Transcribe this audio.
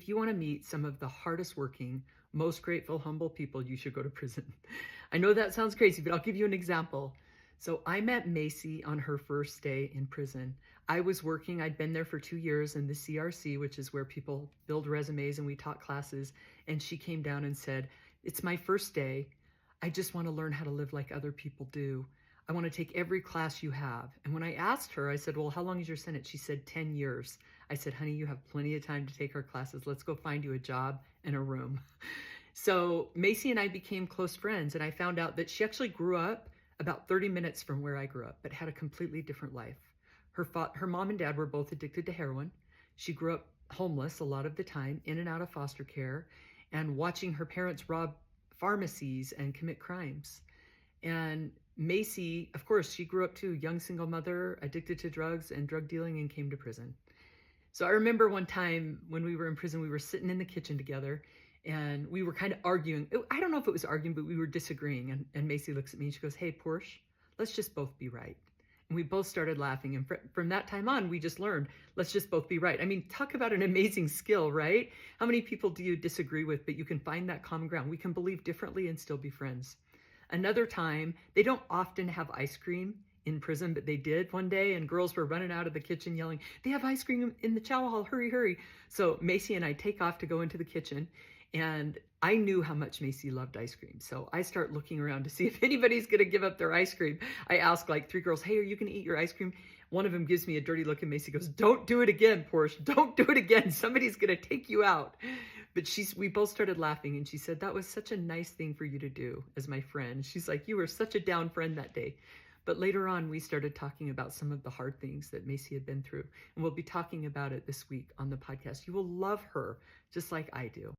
if you want to meet some of the hardest working, most grateful, humble people, you should go to prison. I know that sounds crazy, but I'll give you an example. So I met Macy on her first day in prison. I was working, I'd been there for 2 years in the CRC, which is where people build resumes and we taught classes. And she came down and said, "It's my first day. I just want to learn how to live like other people do. I want to take every class you have." And when I asked her, I said, "Well, how long is your sentence?" She said, 10 years. I said, "Honey, you have plenty of time to take our classes. Let's go find you a job and a room." So Macy and I became close friends, and I found out that she actually grew up about 30 minutes from where I grew up, but had a completely different life. Her mom and dad were both addicted to heroin. She grew up homeless a lot of the time, in and out of foster care, and watching her parents rob pharmacies and commit crimes. And Macy, of course, she grew up too, young single mother, addicted to drugs and drug dealing, and came to prison. So I remember one time when we were in prison, we were sitting in the kitchen together and we were kind of arguing. I don't know if it was arguing, but we were disagreeing. And Macy looks at me and she goes, "Hey, Porsche, let's just both be right." And we both started laughing. And from that time on, we just learned, let's just both be right. I mean, talk about an amazing skill, right? How many people do you disagree with, but you can find that common ground? We can believe differently and still be friends. Another time, they don't often have ice cream in prison, but they did one day, and girls were running out of the kitchen yelling, "They have ice cream in the chow hall, hurry, hurry." So Macy and I take off to go into the kitchen, and I knew how much Macy loved ice cream. So I start looking around to see if anybody's gonna give up their ice cream. I ask like 3 girls, "Hey, are you gonna eat your ice cream?" One of them gives me a dirty look and Macy goes, "Don't do it again, Porsche, don't do it again. Somebody's gonna take you out." But we both started laughing, and she said, "That was such a nice thing for you to do as my friend." She's like, "You were such a down friend that day." But later on, we started talking about some of the hard things that Macy had been through. And we'll be talking about it this week on the podcast. You will love her just like I do.